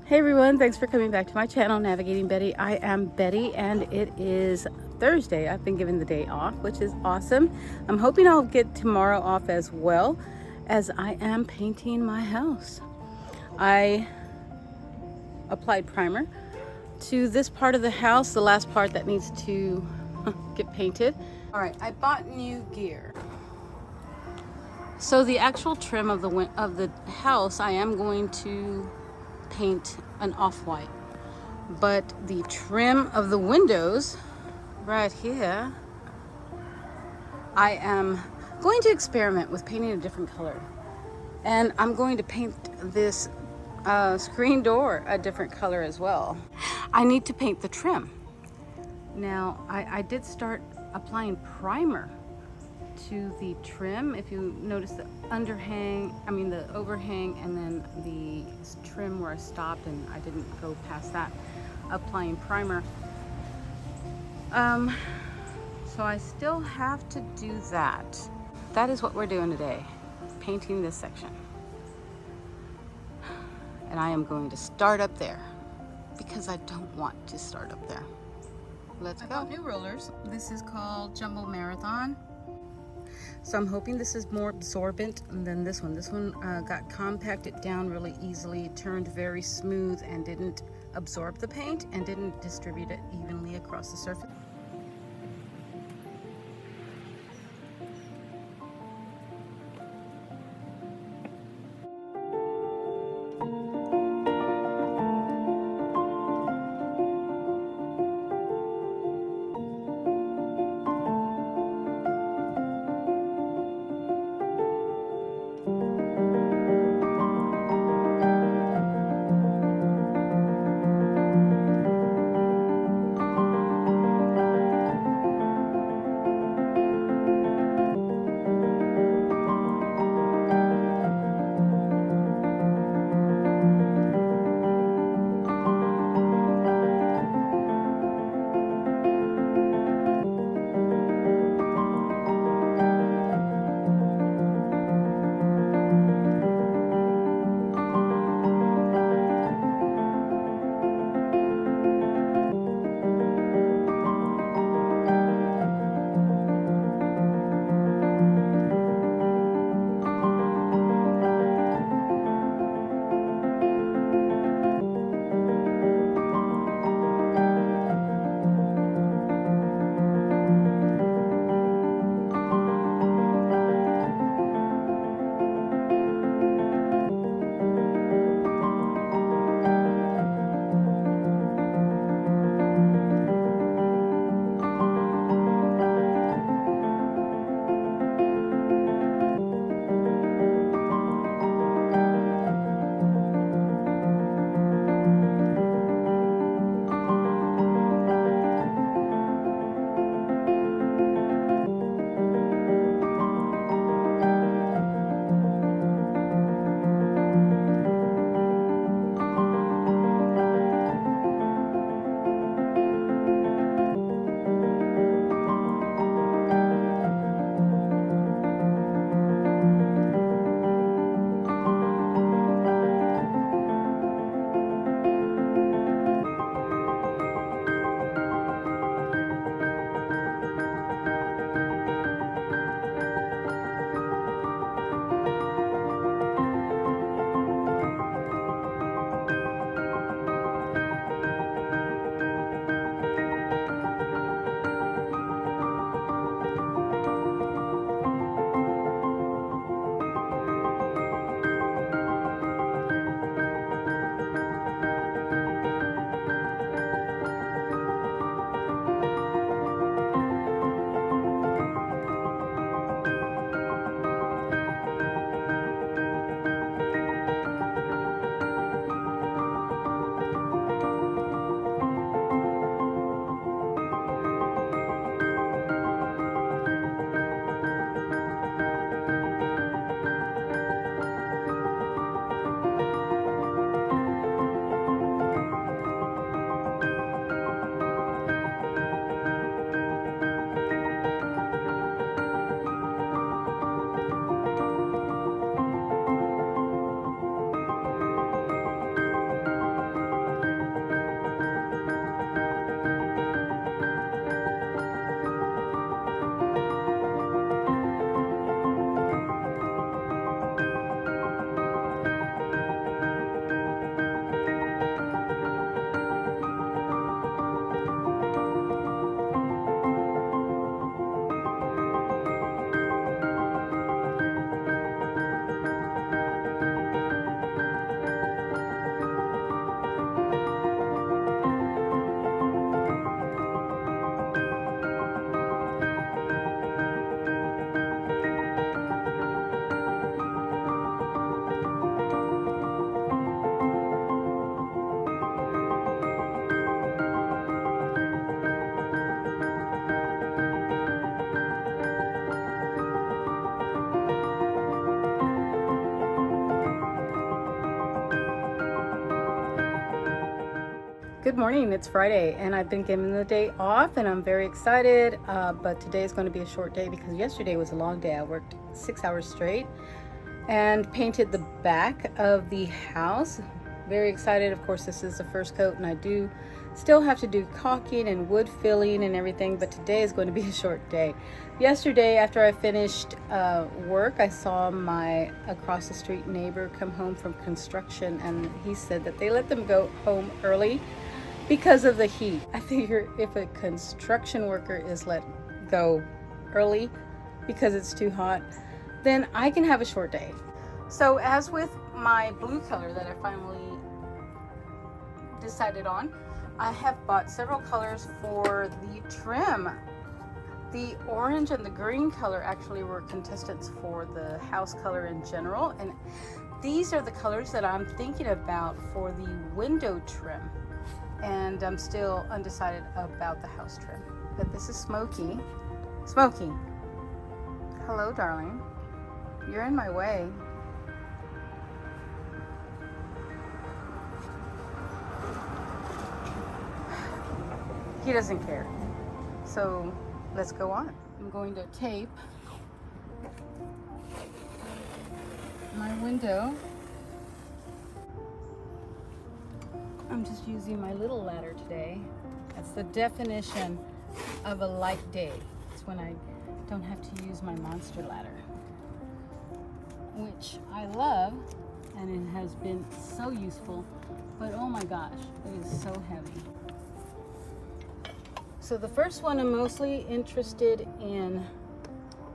Hey everyone, thanks for coming back to my channel, Navigating Betty. I am Betty and it is Thursday. I've been given the day off, which is awesome. I'm hoping I'll get tomorrow off as well, as I am painting my house. I applied primer to this part of the house, the last part that needs to get painted. All right, I bought new gear. So the actual trim of the house, I am going to paint an off-white. But the trim of the windows right here, I am going to experiment with painting a different color. And I'm going to paint this screen door a different color as well. I need to paint the trim. Now, I did start applying primer to the trim. If you notice the the overhang, and then the trim where I stopped and I didn't go past that, applying primer. So I still have to do that. That is what we're doing today, painting this section. And I am going to start up there because I don't want to start up there. Let's go. I bought new rollers. This is called Jumbo Marathon. So I'm hoping this is more absorbent than this one. This one got compacted down really easily, turned very smooth, and didn't absorb the paint and didn't distribute it evenly across the surface. Good morning, it's Friday and I've been given the day off and I'm very excited, but today is going to be a short day because yesterday was a long day. I worked 6 hours straight and painted the back of the house. Very excited. Of course, this is the first coat and I do still have to do caulking and wood filling and everything, but today is going to be a short day. Yesterday, after I finished work, I saw my across the street neighbor come home from construction, and he said that they let them go home early because of the heat. I figure if a construction worker is let go early because it's too hot, then I can have a short day. So as with my blue color that I finally decided on, I have bought several colors for the trim. The orange and the green color actually were contestants for the house color in general, and these are the colors that I'm thinking about for the window trim. And I'm still undecided about the house trim. But this is Smokey. Smokey. Hello, darling. You're in my way. He doesn't care. So let's go on. I'm going to tape my window. I'm just using my little ladder today. That's the definition of a light day. It's when I don't have to use my monster ladder, which I love, and it has been so useful, but oh my gosh, it is so heavy. So the first one I'm mostly interested in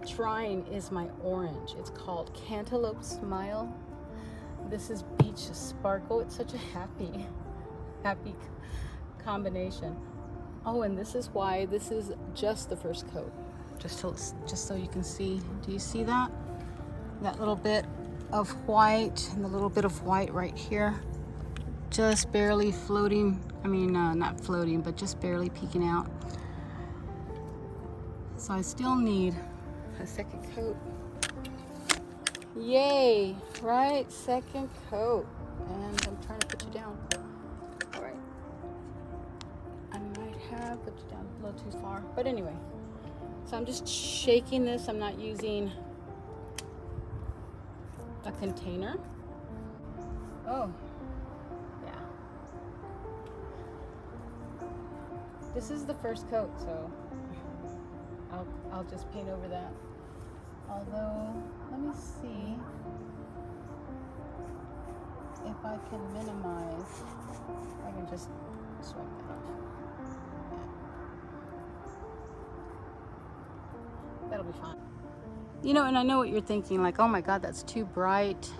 trying is my orange. It's called Cantaloupe Smile. This is Beach Sparkle. It's such a happy combination. Oh, and this is why this is just the first coat. Just so you can see. Do you see that? That little bit of white and the little bit of white right here. Just barely floating. I mean, not floating, but just barely peeking out. So I still need a second coat. Yay, right? Second coat. And I'm trying to put you down. All right. I might have put you down a little too far. But anyway, so I'm just shaking this. I'm not using a container. Oh, yeah. This is the first coat, so I'll just paint over that. Although, let me see if I can minimize. I can just swipe that off. Yeah. That'll be fine. You know, and I know what you're thinking, like, oh my God, that's too bright.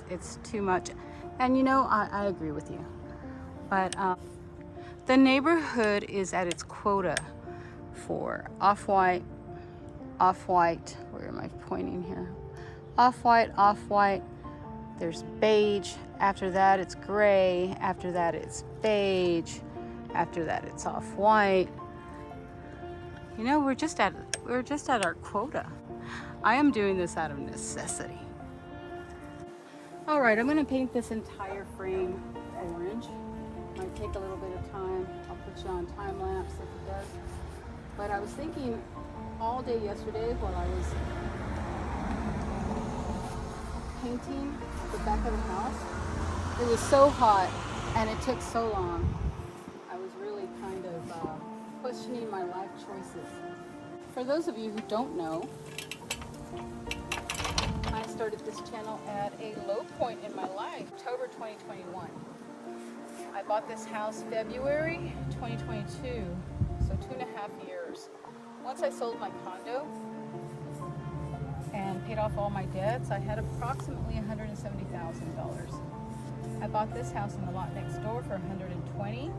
It's too much. And you know, I agree with you. But the neighborhood is at its quota for off-white, where am I pointing here? Off-white, there's beige, after that it's gray, after that it's beige, after that it's off-white. You know, we're just at our quota. I am doing this out of necessity. All right, I'm gonna paint this entire frame orange. Might take a little bit of time. I'll put you on time lapse if it does. But I was thinking all day yesterday while I was painting the back of the house. It was so hot and it took so long. I was really kind of questioning my life choices. For those of you who don't know, I started this channel at a low point in my life, October 2021. I bought this house February 2022, so 2.5 years. Once I sold my condo and paid off all my debts, I had approximately $170,000. I bought this house in the lot next door for $120,000,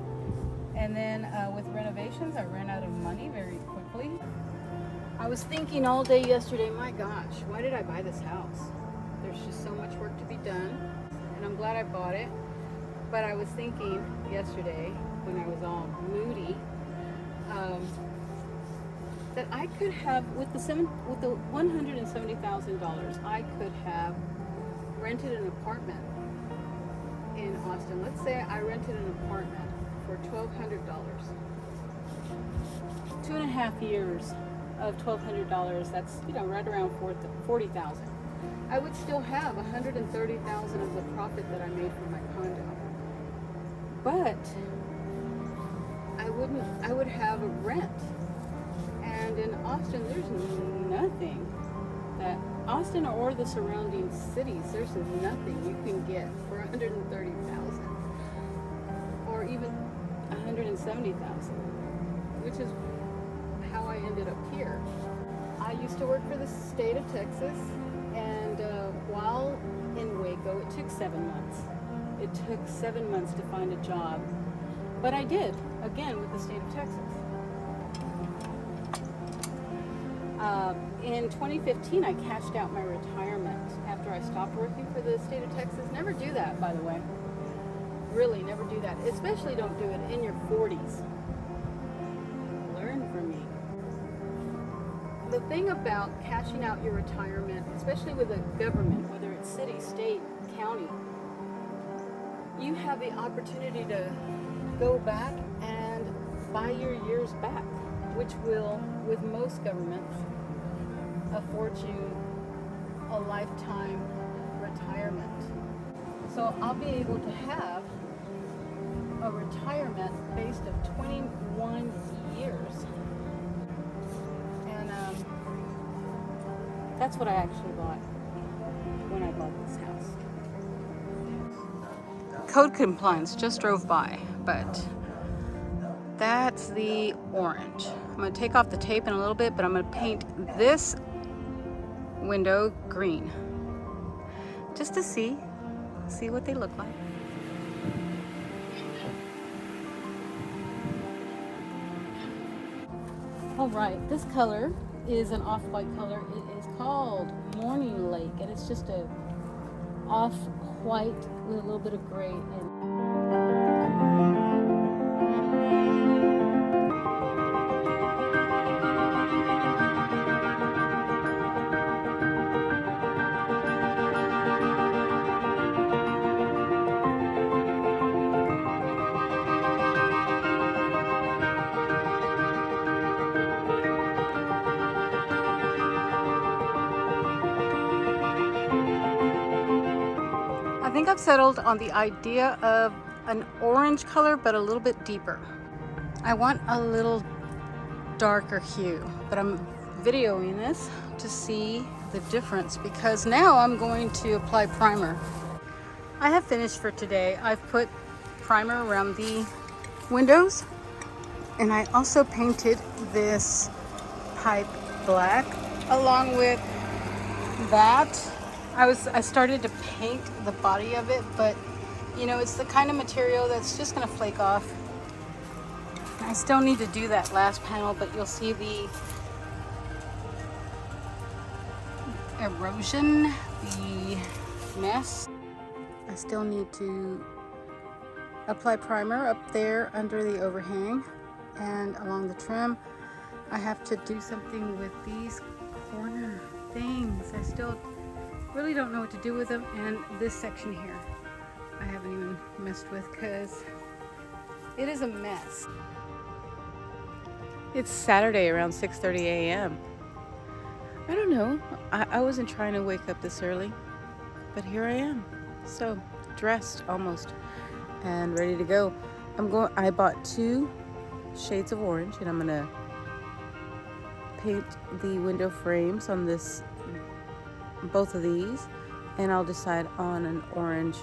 and then with renovations, I ran out of money very quickly. I was thinking all day yesterday, my gosh, why did I buy this house? There's just so much work to be done, and I'm glad I bought it. But I was thinking yesterday, when I was all moody, that I could have, with the $170,000, I could have rented an apartment in Austin, let's say I rented an apartment for $1,200. 2.5 years of $1,200, that's, you know, right around 40,000. I would still have 130,000 of the profit that I made from my condo. But I would have a rent. And in Austin, there's nothing that, Austin or the surrounding cities, there's nothing you can get for 130,000 or even 170,000, which is how I ended up here. I used to work for the state of Texas, and while in Waco, it took 7 months. It took 7 months to find a job, but I did, again, with the state of Texas. In 2015, I cashed out my retirement after I stopped working for the state of Texas. Never do that, by the way. Really, never do that. Especially don't do it in your 40s. Learn from me. The thing about cashing out your retirement, especially with a government, whether it's city, state, county, you have the opportunity to go back and buy your years back, which will, with most governments, afford you a lifetime retirement. So I'll be able to have a retirement based of 21 years. And that's what I actually bought when I bought this house. Code compliance just drove by, but that's the orange. I'm going to take off the tape in a little bit, but I'm going to paint this window green just to see what they look like. All right, this color is an off-white color. It is called Morning Lake, and it's just a off-white with a little bit of gray in. I think I've settled on the idea of an orange color, but a little bit deeper. I want a little darker hue, but I'm videoing this to see the difference because now I'm going to apply primer. I have finished for today. I've put primer around the windows, and I also painted this pipe black along with that. I started to paint the body of it, but you know, it's the kind of material that's just going to flake off. I still need to do that last panel, but you'll see the erosion, the mess. I still need to apply primer up there under the overhang and along the trim. I have to do something with these corner things. I still really don't know what to do with them, and this section here I haven't even messed with because it is a mess. It's Saturday around 6:30 a.m. I don't know, I wasn't trying to wake up this early, but here I am, so dressed almost and ready to go. I bought 2 shades of orange, and I'm gonna paint the window frames on both of these, and I'll decide on an orange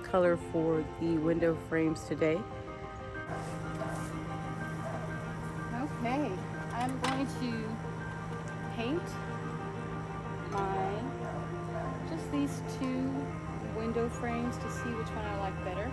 color for the window frames today. Okay, I'm going to paint just these 2 window frames to see which one I like better.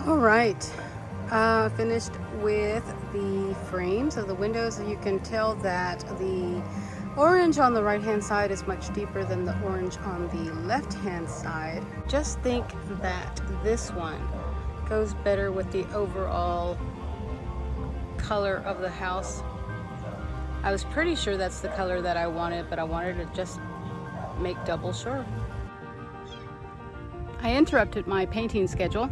All right, finished with the frames of the windows. You can tell that the orange on the right hand side is much deeper than the orange on the left hand side. Just think that this one goes better with the overall color of the house. I was pretty sure that's the color that I wanted, but I wanted to just make double sure. I interrupted my painting schedule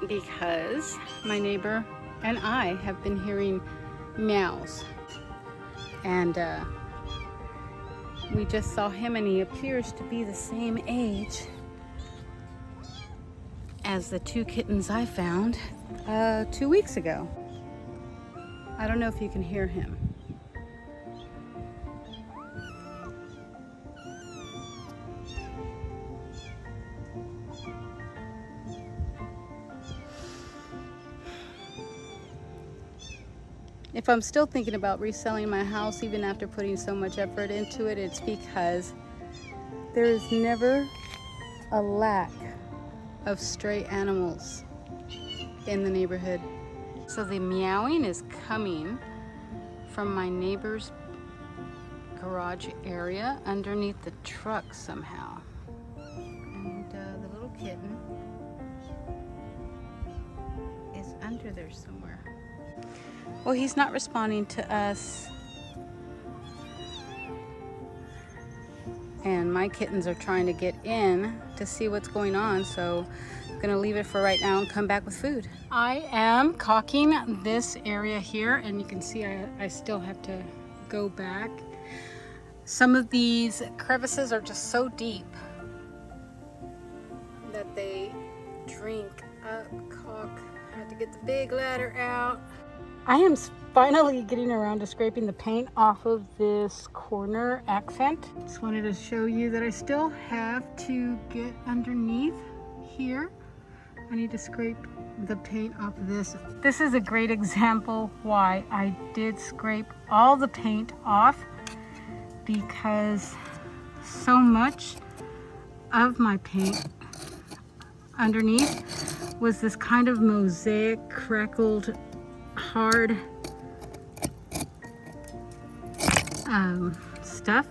because my neighbor and I have been hearing meows, and we just saw him, and he appears to be the same age as the 2 kittens I found 2 weeks ago. I don't know if you can hear him. If I'm still thinking about reselling my house even after putting so much effort into it, it's because there is never a lack of stray animals in the neighborhood. So the meowing is coming from my neighbor's garage area underneath the truck somehow. And the little kitten is under there somewhere. Well, he's not responding to us. And my kittens are trying to get in to see what's going on, so I'm gonna leave it for right now and come back with food. I am caulking this area here, and you can see I still have to go back. Some of these crevices are just so deep that they drink up caulk. I had to get the big ladder out. I am finally getting around to scraping the paint off of this corner accent. Just wanted to show you that I still have to get underneath here. I need to scrape the paint off of this. This is a great example why I did scrape all the paint off, because so much of my paint underneath was this kind of mosaic, crackled, hard stuff.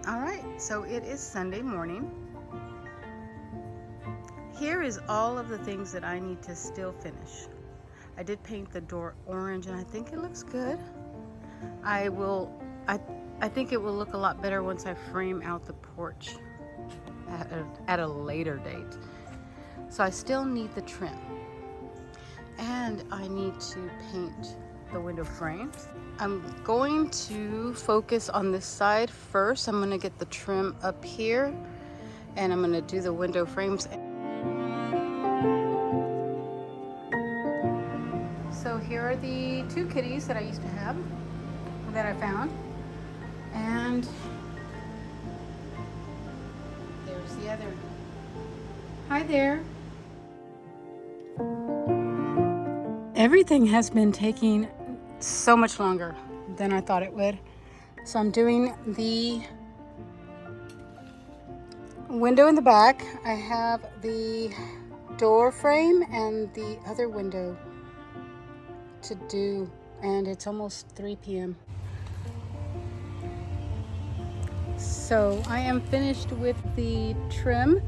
All right, so it is Sunday morning. Here is all of the things that I need to still finish. I did paint the door orange, and I think it looks good. I think it will look a lot better once I frame out the porch at a later date. So I still need the trim, and I need to paint the window frames. I'm going to focus on this side first. I'm going to get the trim up here, and I'm going to do the window frames. So here are the 2 kitties that I used to have, that I found, and there's the other. Hi there. Everything has been taking so much longer than I thought it would. So I'm doing the window in the back. I have the door frame and the other window to do, and it's almost 3 p.m. So I am finished with the trim,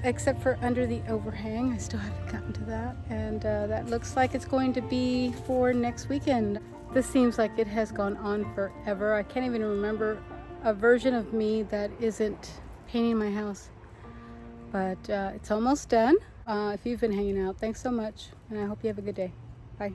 except for under the overhang. I still haven't gotten to that, and that looks like it's going to be for next weekend. This seems like it has gone on forever. I can't even remember a version of me that isn't painting my house, but it's almost done. If you've been hanging out, thanks so much, and I hope you have a good day. Bye.